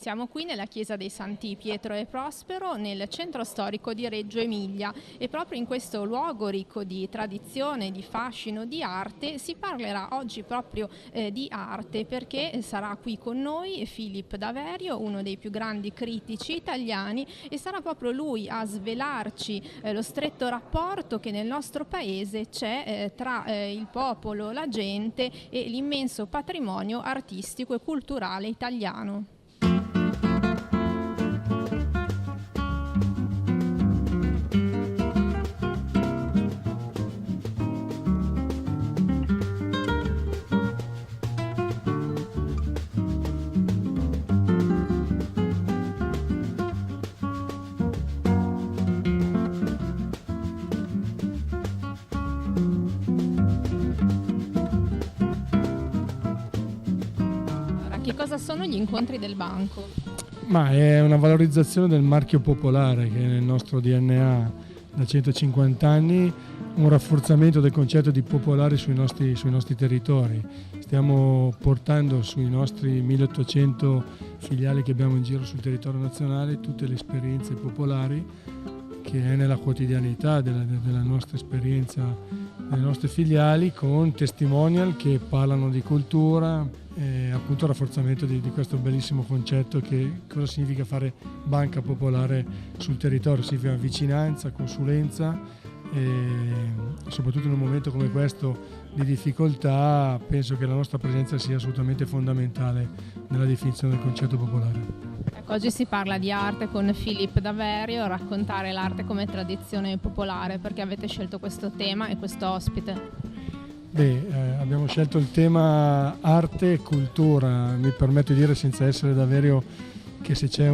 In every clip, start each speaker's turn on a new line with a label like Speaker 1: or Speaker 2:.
Speaker 1: Siamo qui nella chiesa dei Santi Pietro e Prospero, nel centro storico di Reggio Emilia, e proprio in questo luogo ricco di tradizione, di fascino, di arte si parlerà oggi proprio di arte, perché sarà qui con noi Philip Daverio, uno dei più grandi critici italiani, e sarà proprio lui a svelarci lo stretto rapporto che nel nostro paese c'è tra il popolo, la gente e l'immenso patrimonio artistico e culturale italiano. Che cosa sono gli incontri del banco?
Speaker 2: Ma è una valorizzazione del marchio popolare che è nel nostro DNA da 150 anni, un rafforzamento del concetto di popolare sui nostri territori. Stiamo portando sui nostri 1800 filiali che abbiamo in giro sul territorio nazionale tutte le esperienze popolari che è nella quotidianità della nostra esperienza, delle nostre filiali, con testimonial che parlano di cultura, appunto il rafforzamento di questo bellissimo concetto che cosa significa fare banca popolare sul territorio. Significa vicinanza, consulenza e soprattutto in un momento come questo di difficoltà penso che la nostra presenza sia assolutamente fondamentale nella definizione del concetto popolare.
Speaker 1: Ecco, oggi si parla di arte con Philip Daverio, raccontare l'arte come tradizione popolare. Perché avete scelto questo tema e questo ospite?
Speaker 2: Abbiamo scelto il tema arte e cultura. Mi permetto di dire, senza essere Daverio, che se c'è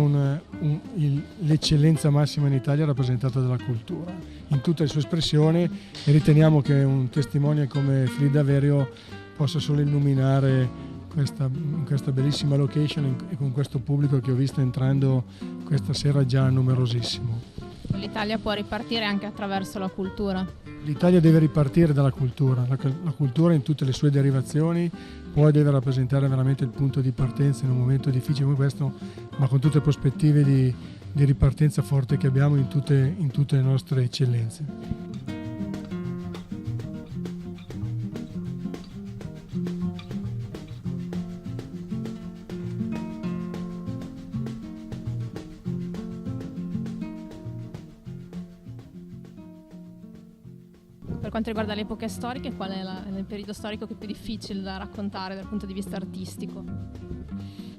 Speaker 2: l'eccellenza massima in Italia è rappresentata dalla cultura in tutte le sue espressioni, e riteniamo che un testimone come Philip Daverio possa solo illuminare questa bellissima location e con questo pubblico che ho visto entrando questa sera già numerosissimo.
Speaker 1: L'Italia può ripartire anche attraverso la cultura.
Speaker 2: L'Italia deve ripartire dalla cultura, la cultura in tutte le sue derivazioni, poi deve rappresentare veramente il punto di partenza in un momento difficile come questo, ma con tutte le prospettive di ripartenza forte che abbiamo in tutte le nostre eccellenze.
Speaker 1: Per quanto riguarda le epoche storiche, qual è il periodo storico che è più difficile da raccontare dal punto di vista artistico?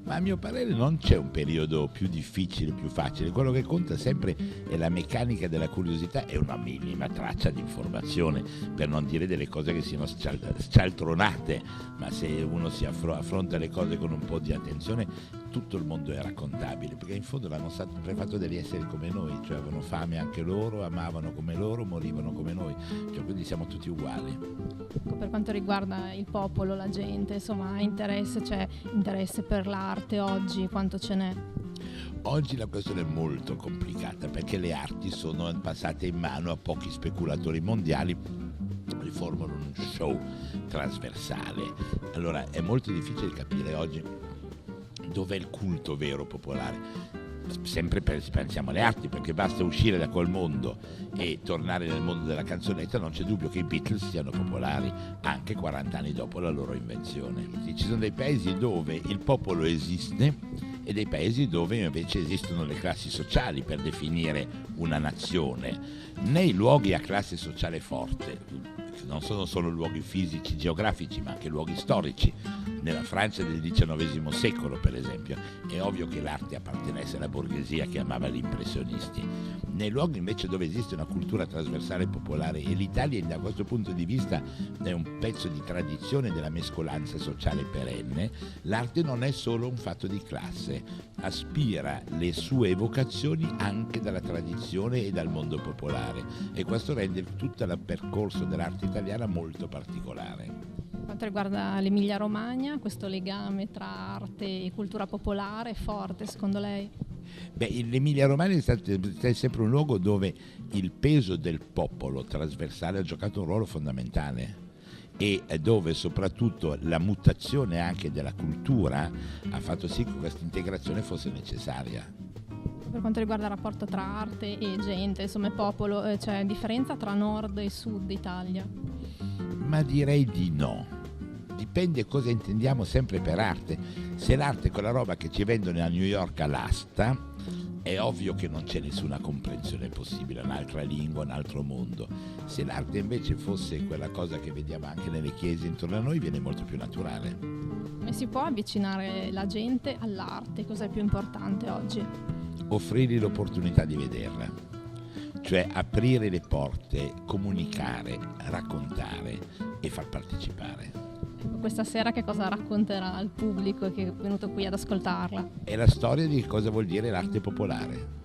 Speaker 3: Ma a mio parere non c'è un periodo più difficile, più facile. Quello che conta sempre è la meccanica della curiosità e una minima traccia di informazione, per non dire delle cose che siano scialtronate, ma se uno si affronta le cose con un po' di attenzione tutto il mondo è raccontabile, perché in fondo l'hanno sempre fatto degli esseri come noi, cioè avevano fame anche loro, amavano come loro, morivano come noi, cioè quindi siamo tutti uguali.
Speaker 1: Per quanto riguarda il popolo, la gente, insomma, c'è interesse per l'arte oggi, quanto ce n'è?
Speaker 3: Oggi la questione è molto complicata perché le arti sono passate in mano a pochi speculatori mondiali che formano un show trasversale. Allora è molto difficile capire oggi dov'è il culto vero popolare. Sempre pensiamo alle arti, perché basta uscire da quel mondo e tornare nel mondo della canzonetta, non c'è dubbio che i Beatles siano popolari anche 40 anni dopo la loro invenzione. Ci sono dei paesi dove il popolo esiste e dei paesi dove invece esistono le classi sociali per definire una nazione. Nei luoghi a classe sociale forte, non sono solo luoghi fisici, geografici, ma anche luoghi storici. Nella Francia del XIX secolo, per esempio, è ovvio che l'arte appartenesse alla borghesia che amava gli impressionisti. Nei luoghi invece dove esiste una cultura trasversale popolare, e l'Italia da questo punto di vista è un pezzo di tradizione della mescolanza sociale perenne, l'arte non è solo un fatto di classe, aspira le sue evocazioni anche dalla tradizione e dal mondo popolare, e questo rende tutto il percorso dell'arte italiana molto particolare.
Speaker 1: Per quanto riguarda l'Emilia Romagna, questo legame tra arte e cultura popolare è forte, secondo lei?
Speaker 3: L'Emilia Romagna è sempre un luogo dove il peso del popolo trasversale ha giocato un ruolo fondamentale. e dove soprattutto la mutazione anche della cultura ha fatto sì che questa integrazione fosse necessaria.
Speaker 1: Per quanto riguarda il rapporto tra arte e gente, insomma, e popolo, c'è differenza tra nord e sud Italia?
Speaker 3: Ma direi di no. Dipende cosa intendiamo sempre per arte. Se l'arte è quella roba che ci vendono a New York all'asta, è ovvio che non c'è nessuna comprensione possibile, un'altra lingua, un altro mondo. Se l'arte invece fosse quella cosa che vediamo anche nelle chiese intorno a noi, viene molto più naturale.
Speaker 1: E si può avvicinare la gente all'arte? Cos'è più importante oggi?
Speaker 3: Offrirgli l'opportunità di vederla, cioè aprire le porte, comunicare, raccontare e far partecipare.
Speaker 1: Questa sera che cosa racconterà al pubblico che è venuto qui ad ascoltarla?
Speaker 3: È la storia di cosa vuol dire l'arte popolare.